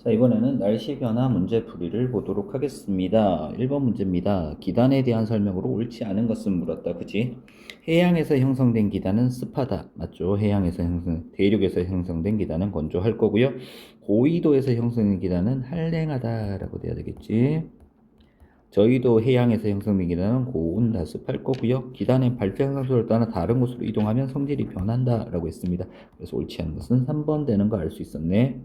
자, 이번에는 날씨 변화 문제 풀이를 보도록 하겠습니다. 1번 문제입니다. 기단에 대한 설명으로 옳지 않은 것은 물었다. 그치? 해양에서 형성된 기단은 습하다. 맞죠? 대륙에서 형성된 기단은 건조할 거고요. 고緯도에서 형성된 기단은 한랭하다라고 돼야 되겠지? 저희도 해양에서 형성된 기단은 고온다습할 거고요. 기단의 발생 장소를 따라 다른 곳으로 이동하면 성질이 변한다라고 했습니다. 그래서 옳지 않은 것은 3번 되는 거 알 수 있었네.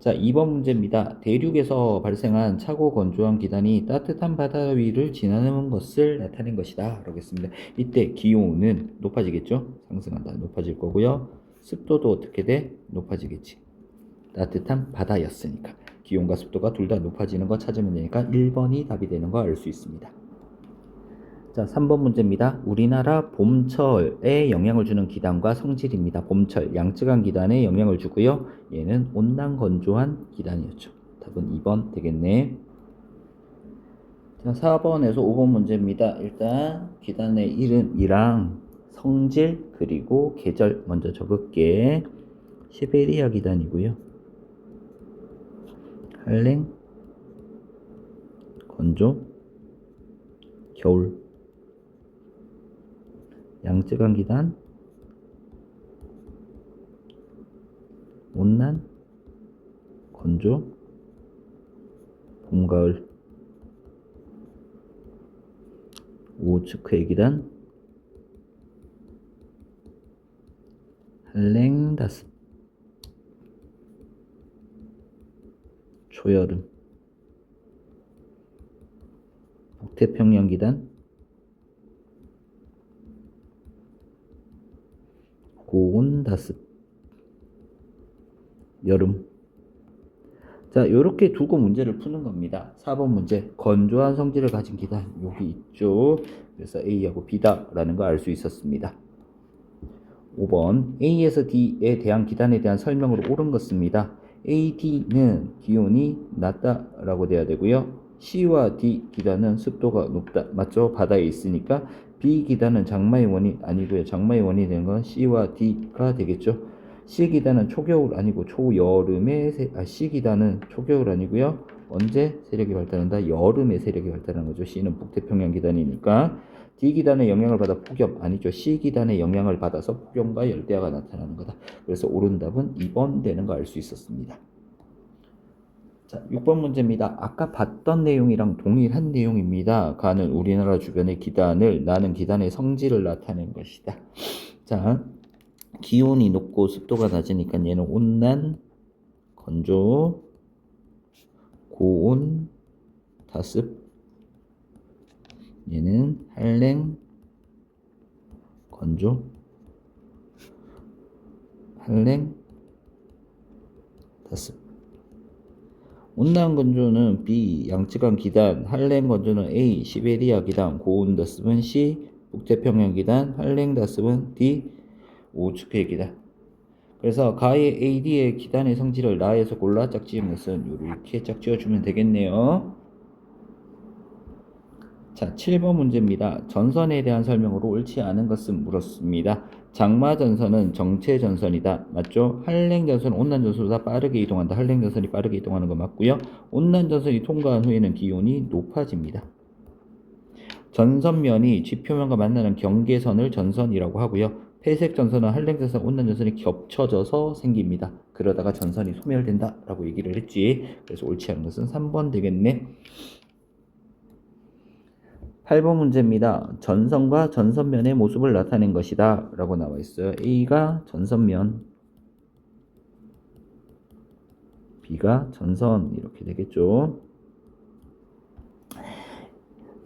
자, 2번 문제입니다. 대륙에서 발생한 차고 건조한 기단이 따뜻한 바다 위를 지나는 것을 나타낸 것이다. 라고 했습니다. 이때 기온은 높아지겠죠? 상승한다. 높아질 거고요. 습도도 어떻게 돼? 높아지겠지. 따뜻한 바다였으니까. 기온과 습도가 둘 다 높아지는 거 찾으면 되니까 1번이 답이 되는 거 알 수 있습니다. 자, 3번 문제입니다. 우리나라 봄철에 영향을 주는 기단과 성질입니다. 봄철, 양쯔강 기단에 영향을 주고요. 얘는 온난 건조한 기단이었죠. 답은 2번 되겠네. 자, 4번에서 5번 문제입니다. 일단 기단의 이름이랑 성질 그리고 계절 먼저 적을게. 시베리아 기단이고요. 한랭, 건조, 겨울. 양쯔강 기단, 온난, 건조, 봄, 가을. 오츠크의 기단, 한랭다습, 초여름. 북태평양 기단, 고온다습, 여름. 자, 요렇게 두고 문제를 푸는 겁니다. 4번 문제, 건조한 성질을 가진 기단 여기 있죠. 그래서 A하고 B다 라는 거 알 수 있었습니다. 5번, A에서 D에 대한 기단에 대한 설명으로 옳은 것입니다. A, D는 기온이 낮다 라고 돼야 되고요. C와 D 기단은 습도가 높다. 맞죠? 바다에 있으니까 B 기단은 장마의 원이 아니고요. 장마의 원이 되는 건 C와 D가 되겠죠. C 기단은 초겨울 아니고 초여름에 C 기단은 초겨울 아니고요. 언제 세력이 발달한다? 여름에 세력이 발달하는 거죠. C는 북태평양 기단이니까. D 기단의 영향을 받아 폭염 아니죠. C 기단의 영향을 받아서 폭염과 열대야가 나타나는 거다. 그래서 옳은 답은 2번 되는 거 알 수 있었습니다. 자, 6번 문제입니다. 아까 봤던 내용이랑 동일한 내용입니다. 가는 우리나라 주변의 기단을 나는 기단의 성질을 나타낸 것이다. 자, 기온이 높고 습도가 낮으니까 얘는 온난, 건조, 고온, 다습. 얘는 한랭, 건조, 한랭, 다습. 온난 건조는 B, 양쯔강 기단, 한랭 건조는 A, 시베리아 기단, 고온 다습은 C, 북태평양 기단, 한랭 다습은 D, 오츠크의 기단. 그래서 가의 AD의 기단의 성질을 나에서 골라 짝지은 것은 이렇게 짝지어주면 되겠네요. 자, 7번 문제입니다. 전선에 대한 설명으로 옳지 않은 것은 물었습니다. 장마전선은 정체전선이다. 맞죠? 한랭전선은 온난전선보다 빠르게 이동한다. 한랭전선이 빠르게 이동하는 거 맞고요. 온난전선이 통과한 후에는 기온이 높아집니다. 전선면이 지표면과 만나는 경계선을 전선이라고 하고요. 폐색전선은 한랭전선, 온난전선이 겹쳐져서 생깁니다. 그러다가 전선이 소멸된다 라고 얘기를 했지. 그래서 옳지 않은 것은 3번 되겠네. 8번 문제입니다. 전선과 전선면의 모습을 나타낸 것이다 라고 나와 있어요. A가 전선면, B가 전선 이렇게 되겠죠.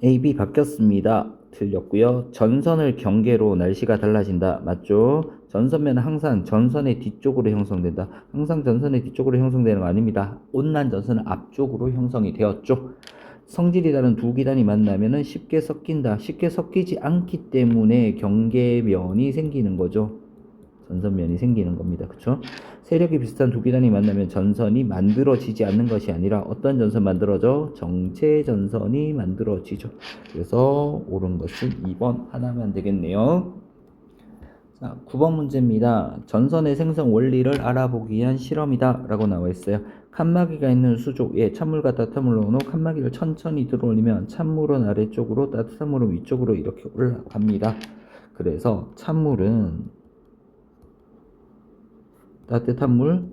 A, B 바뀌었습니다. 틀렸고요. 전선을 경계로 날씨가 달라진다. 맞죠? 전선면은 항상 전선의 뒤쪽으로 형성된다. 항상 전선의 뒤쪽으로 형성되는 거 아닙니다. 온난 전선은 앞쪽으로 형성이 되었죠. 성질이 다른 두 기단이 만나면은 쉽게 섞인다. 쉽게 섞이지 않기 때문에 경계면이 생기는 거죠. 전선면이 생기는 겁니다. 그쵸? 세력이 비슷한 두 기단이 만나면 전선이 만들어지지 않는 것이 아니라 어떤 전선 만들어져? 정체 전선이 만들어지죠. 그래서 옳은 것은 2번 하나만 되겠네요. 자, 9번 문제입니다. 전선의 생성 원리를 알아보기 위한 실험이다 라고 나와 있어요. 칸막이가 있는 수조에 찬물과 따뜻한 물을 넣어 칸막이를 천천히 들어올리면 찬물은 아래쪽으로 따뜻한 물은 위쪽으로 이렇게 올라갑니다. 그래서 찬물은 따뜻한 물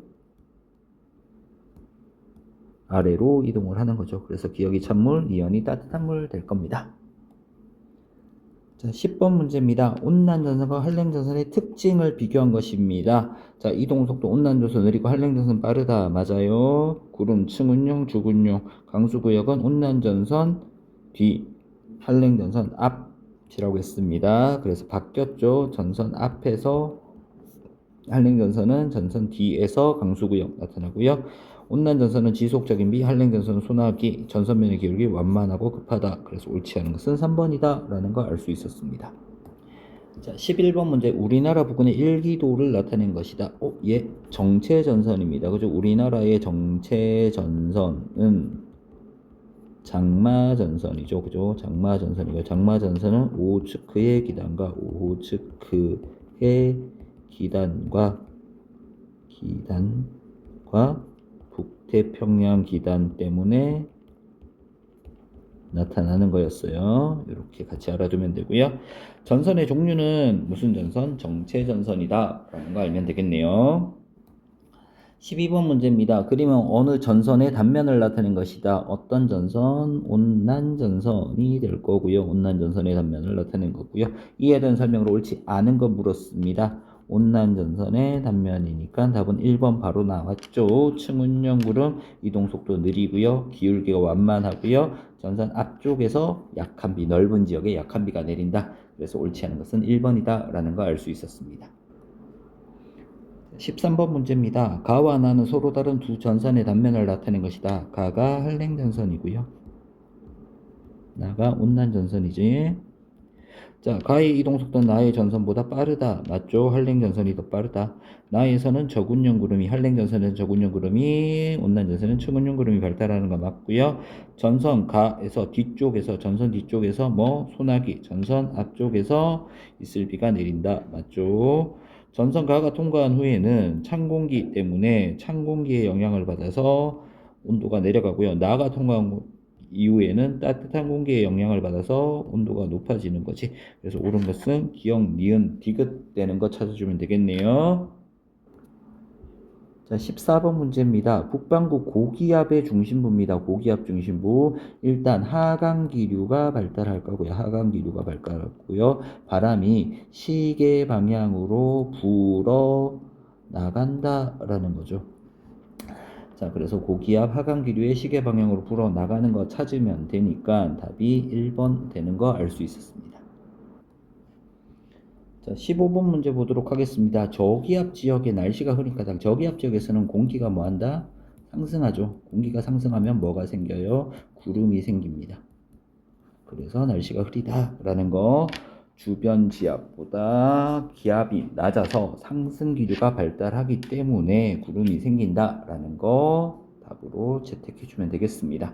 아래로 이동을 하는 거죠. 그래서 기억이 찬물, 이온이 따뜻한 물 될 겁니다. 자, 10번 문제입니다. 온난전선과 한랭전선의 특징을 비교한 것입니다. 자, 이동속도 온난전선 느리고 한랭전선 빠르다. 맞아요. 구름 층운용, 주군용, 강수구역은 온난전선 뒤, 한랭전선 앞이라고 했습니다. 그래서 바뀌었죠. 전선 앞에서 한랭전선은 전선 뒤에서 강수구역 나타나고요. 온난전선은 지속적인 비, 한랭전선은 소나기, 전선면의 기울기 완만하고 급하다. 그래서 옳지 않은 것은 3번이다 라는 걸 알 수 있었습니다. 자, 11번 문제. 우리나라 부근의 일기도를 나타낸 것이다. 예, 정체전선입니다. 그죠? 우리나라의 정체전선은 장마전선이죠. 그죠? 장마전선이고, 장마전선은 오호츠크의 기단과 기단과 북태평양 기단 때문에 나타나는 거였어요. 이렇게 같이 알아두면 되고요. 전선의 종류는 무슨 전선? 정체전선이다 라는 거 알면 되겠네요. 12번 문제입니다. 그림은 어느 전선의 단면을 나타낸 것이다. 어떤 전선? 온난전선이 될 거고요. 온난전선의 단면을 나타낸 거고요. 이에 대한 설명으로 옳지 않은 거 물었습니다. 온난전선의 단면이니까 답은 1번 바로 나왔죠. 층운용 구름 이동속도 느리고요. 기울기가 완만하고요. 전선 앞쪽에서 약한 비, 넓은 지역에 약한 비가 내린다. 그래서 옳지 않은 것은 1번이다 라는 거 알 수 있었습니다. 13번 문제입니다. 가와 나는 서로 다른 두 전선의 단면을 나타낸 것이다. 가가 한랭전선이고요. 나가 온난전선이지. 자, 가의 이동속도는 나의 전선보다 빠르다. 맞죠? 한랭전선이 더 빠르다. 나에서는 저군용 구름이, 한랭전선에서 저군용 구름이, 온난전선은 측운용 구름이 발달하는 거 맞고요. 전선 가에서 전선 뒤쪽에서 소나기, 전선 앞쪽에서 있을 비가 내린다. 맞죠? 전선 가가 통과한 후에는 찬 공기 때문에 찬 공기의 영향을 받아서 온도가 내려가고요. 나가 통과한 이후에는 따뜻한 공기의 영향을 받아서 온도가 높아지는 거지. 그래서 옳은 것은 기역, 니은, 디귿 되는 거 찾아주면 되겠네요. 자, 14번 문제입니다. 북반구 고기압의 중심부입니다. 고기압 중심부. 일단 하강기류가 발달할 거고요. 하강기류가 발달하고요. 바람이 시계 방향으로 불어 나간다라는 거죠. 자, 그래서 고기압 하강기류의 시계 방향으로 불어 나가는 거 찾으면 되니까 답이 1번 되는 거 알 수 있었습니다. 자, 15번 문제 보도록 하겠습니다. 저기압 지역의 날씨가 흐리니까 저기압 지역에서는 공기가 뭐한다? 상승하죠. 공기가 상승하면 뭐가 생겨요? 구름이 생깁니다. 그래서 날씨가 흐리다라는 거, 주변 지압보다 기압이 낮아서 상승 기류가 발달하기 때문에 구름이 생긴다라는 거 답으로 채택해 주면 되겠습니다.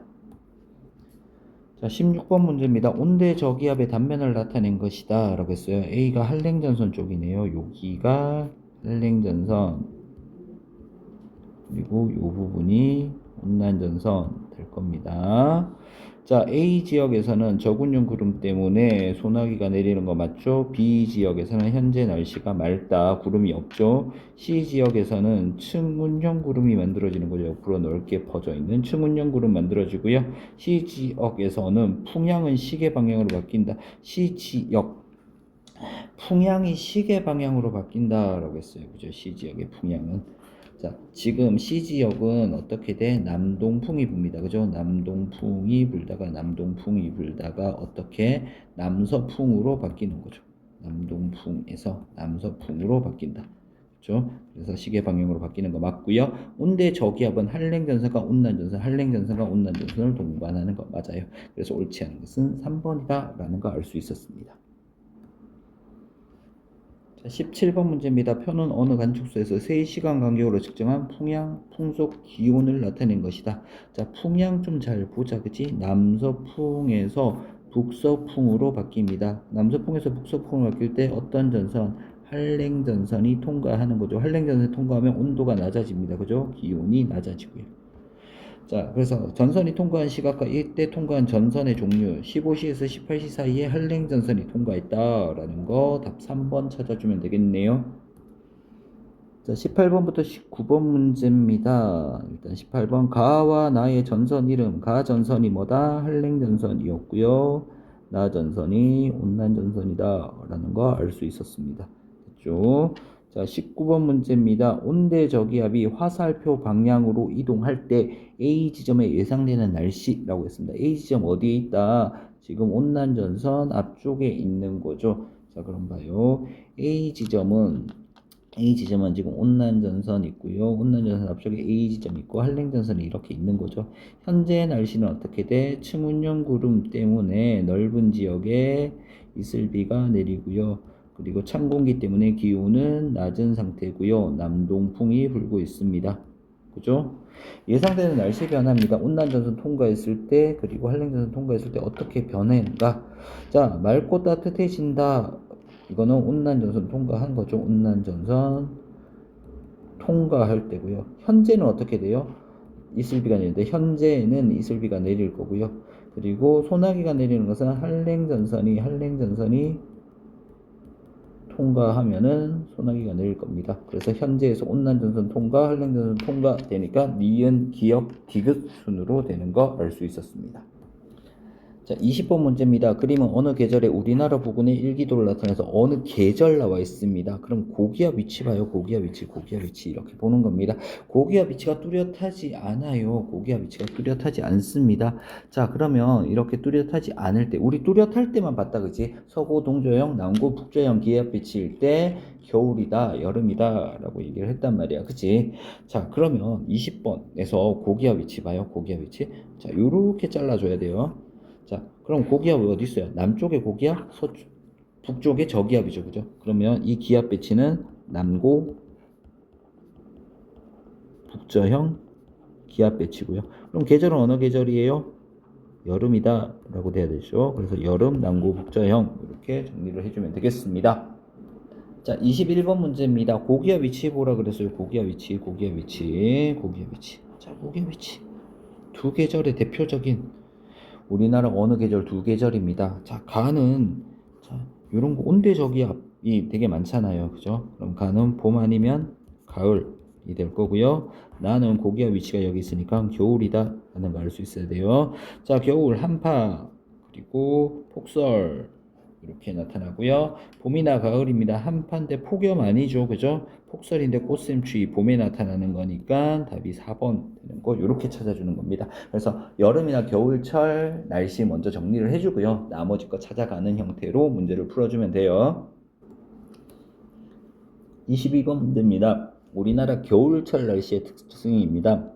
자, 16번 문제입니다. 온대 저기압의 단면을 나타낸 것이다 라고 했어요. A가 한랭전선 쪽이네요. 여기가 한랭전선, 그리고 이 부분이 온난전선 될 겁니다. 자, A 지역에서는 저군용 구름 때문에 소나기가 내리는 거 맞죠? B 지역에서는 현재 날씨가 맑다. 구름이 없죠? C 지역에서는 층운형 구름이 만들어지는 거죠. 옆으로 넓게 퍼져 있는 층운형 구름 만들어지고요. C 지역에서는 풍향은 시계 방향으로 바뀐다. C 지역 풍향이 시계 방향으로 바뀐다라고 했어요. 그죠? C 지역의 풍향은. 자, 지금 C지역은 어떻게 돼? 남동풍이 붑니다. 그죠? 남동풍이 불다가 어떻게? 남서풍으로 바뀌는 거죠. 남동풍에서 남서풍으로 바뀐다. 그죠? 그래서 시계 방향으로 바뀌는 거 맞고요. 온대 저기압은 한랭전선과 온난전선을 동반하는 거 맞아요. 그래서 옳지 않은 것은 3번이다 라는 거 알 수 있었습니다. 17번 문제입니다. 표는 어느 관측소에서 3시간 간격으로 측정한 풍속 기온을 나타낸 것이다. 자, 풍향 좀 잘 보자. 그치? 남서풍에서 북서풍으로 바뀝니다. 남서풍에서 북서풍으로 바뀔 때 어떤 전선? 한랭전선이 통과하는 거죠. 한랭전선이 통과하면 온도가 낮아집니다. 그죠? 기온이 낮아지고요. 자, 그래서 전선이 통과한 시각과 이때 통과한 전선의 종류 15시에서 18시 사이에 한랭전선이 통과했다라는 거 답 3번 찾아주면 되겠네요. 자, 18번부터 19번 문제입니다. 일단 18번 가와 나의 전선 이름 가 전선이 뭐다? 한랭전선이었고요. 나 전선이 온난전선이다 라는 거 알 수 있었습니다. 됐죠? 자, 19번 문제입니다. 온대 저기압이 화살표 방향으로 이동할 때 A 지점에 예상되는 날씨라고 했습니다. A 지점 어디에 있다? 지금 온난전선 앞쪽에 있는 거죠. 자, 그럼 봐요. A 지점은 지금 온난전선 있고요. 온난전선 앞쪽에 A지점 있고 한랭전선이 이렇게 있는 거죠. 현재 날씨는 어떻게 돼? 층운용 구름 때문에 넓은 지역에 이슬비가 내리고요. 그리고 찬 공기 때문에 기온은 낮은 상태고요. 남동풍이 불고 있습니다. 그죠? 예상되는 날씨 변화입니다. 온난전선 통과했을 때 그리고 한랭전선 통과했을 때 어떻게 변해가? 자, 맑고 따뜻해진다. 이거는 온난전선 통과한 거죠. 온난전선 통과할 때고요. 현재는 어떻게 돼요? 이슬비가 내리는데 현재는 이슬비가 내릴 거고요. 그리고 소나기가 내리는 것은 한랭전선이 통과하면은 소나기가 내릴 겁니다. 그래서 현재에서 온난전선 통과, 한랭전선 통과 되니까 니은, 기역, 디귿 순으로 되는 거 알 수 있었습니다. 자, 20번 문제입니다. 그림은 어느 계절에 우리나라 부근의 일기도를 나타내서 어느 계절 나와 있습니다. 그럼 고기압 위치 봐요. 고기압 위치 이렇게 보는 겁니다. 고기압 위치가 뚜렷하지 않아요. 고기압 위치가 뚜렷하지 않습니다. 자, 그러면 이렇게 뚜렷하지 않을 때 우리 뚜렷할 때만 봤다 그지? 서고 동조형, 남고 북조형 기압 위치일 때 겨울이다, 여름이다 라고 얘기를 했단 말이야. 그치? 자, 그러면 20번에서 고기압 위치 봐요. 고기압 위치. 자, 요렇게 잘라줘야 돼요. 자, 그럼 고기압이 어디 있어요? 남쪽에 고기압, 북쪽에 저기압이죠, 그죠? 그러면 이 기압 배치는 남고 북저형 기압 배치고요. 그럼 계절은 어느 계절이에요? 여름이다 라고 돼야 되죠. 그래서 여름, 남고, 북저형 이렇게 정리를 해주면 되겠습니다. 자, 21번 문제입니다. 고기압 위치 보라 그랬어요. 고기압 위치. 자, 고기압 위치. 두 계절의 대표적인 우리나라 어느 계절 두 계절입니다. 자, 가는 자, 요런 거 온대저기압이 되게 많잖아요. 그죠? 그럼 가는 봄 아니면 가을이 될 거고요. 나는 고기압 위치가 여기 있으니까 겨울이다 라는 거 알 수 있어야 돼요. 자, 겨울 한파 그리고 폭설 이렇게 나타나고요. 봄이나 가을입니다. 한파인데 폭염 아니죠. 그죠? 폭설인데 꽃샘추위 봄에 나타나는 거니까 답이 4번 되는 거 이렇게 찾아주는 겁니다. 그래서 여름이나 겨울철 날씨 먼저 정리를 해주고요. 나머지 거 찾아가는 형태로 문제를 풀어주면 돼요. 22번 문제입니다. 우리나라 겨울철 날씨의 특징입니다.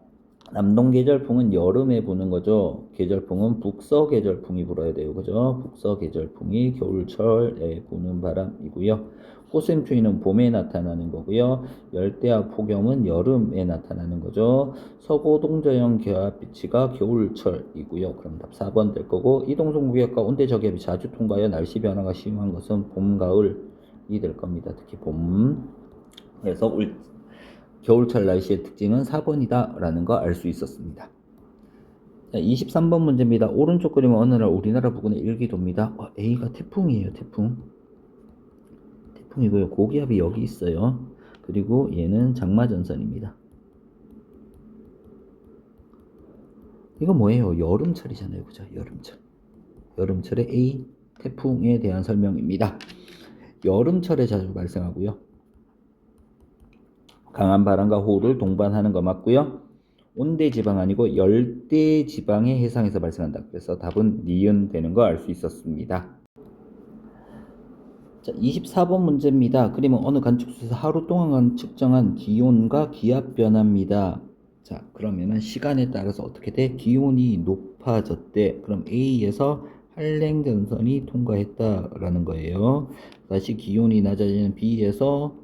남동계절풍은 여름에 부는 거죠. 계절풍은 북서계절풍이 불어야 돼요. 그죠? 북서계절풍이 겨울철에 부는 바람이고요. 꽃샘추위는 봄에 나타나는 거고요. 열대야 폭염은 여름에 나타나는 거죠. 서고동저형 기압비치가 겨울철이고요. 그럼 답 4번 될 거고 이동성구역과 온대저기압이 자주 통과하여 날씨 변화가 심한 것은 봄, 가을이 될 겁니다. 특히 봄. 그래서 겨울철 날씨의 특징은 4번이다 라는 거 알 수 있었습니다. 자, 23번 문제입니다. 오른쪽 그림은 어느 날 우리나라 부근의 일기도입니다. A가 태풍이에요. 태풍이고요. 고기압이 여기 있어요. 그리고 얘는 장마전선입니다. 이거 뭐예요? 여름철이잖아요. 그죠? 여름철의 A 태풍에 대한 설명입니다. 여름철에 자주 발생하고요. 강한 바람과 호우를 동반하는 거 맞고요. 온대지방 아니고 열대지방의 해상에서 발생한다. 그래서 답은 니은 되는 거 알 수 있었습니다. 자, 24번 문제입니다. 그림은 어느 관측소에서 하루 동안 측정한 기온과 기압 변화입니다. 자, 그러면은 시간에 따라서 어떻게 돼? 기온이 높아졌대. 그럼 A에서 한랭전선이 통과했다라는 거예요. 다시 기온이 낮아지는 B에서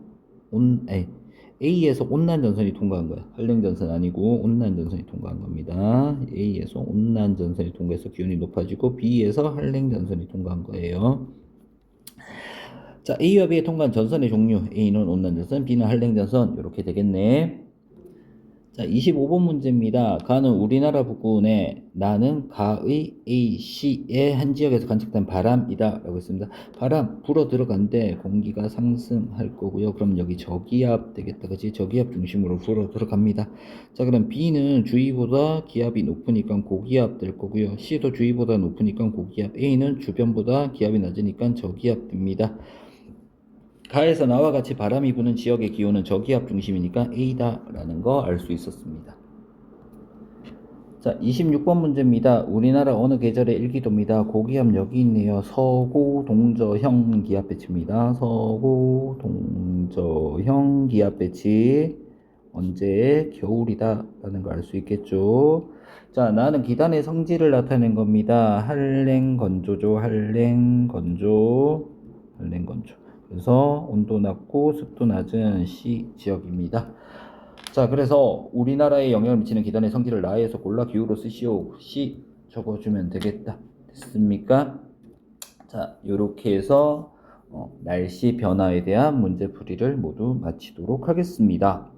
A에서 온난전선이 통과한 거야. 한랭전선 아니고 온난전선이 통과한 겁니다. A에서 온난전선이 통과해서 기온이 높아지고 B에서 한랭전선이 통과한 거예요. 자, A와 B에 통과한 전선의 종류. A는 온난전선, B는 한랭전선. 이렇게 되겠네. 자, 25번 문제입니다. 가는 우리나라 북부에 나는 가의 A시의 한 지역에서 관측된 바람이다 라고 했습니다. 바람 불어 들어간데 공기가 상승할 거고요. 그럼 여기 저기압 되겠다. 그치? 저기압 중심으로 불어 들어갑니다. 자, 그럼 B는 주위보다 기압이 높으니까 고기압 될 거고요. C도 주위보다 높으니까 고기압. A는 주변보다 기압이 낮으니까 저기압 됩니다. 가에서 나와 같이 바람이 부는 지역의 기온은 저기압 중심이니까 A다 라는 거 알 수 있었습니다. 자, 26번 문제입니다. 우리나라 어느 계절의 일기도입니다. 고기압 여기 있네요. 서고 동저형 기압 배치입니다. 서고 동저형 기압 배치. 언제? 겨울이다 라는 거 알 수 있겠죠. 자, 나는 기단의 성질을 나타낸 겁니다. 한랭건조죠. 한랭건조. 그래서 온도 낮고 습도 낮은 C 지역입니다. 자, 그래서 우리나라에 영향을 미치는 기단의 성질을 나에서 골라 기호로 쓰시오. C 적어주면 되겠다. 됐습니까? 자, 요렇게 해서 날씨 변화에 대한 문제풀이를 모두 마치도록 하겠습니다.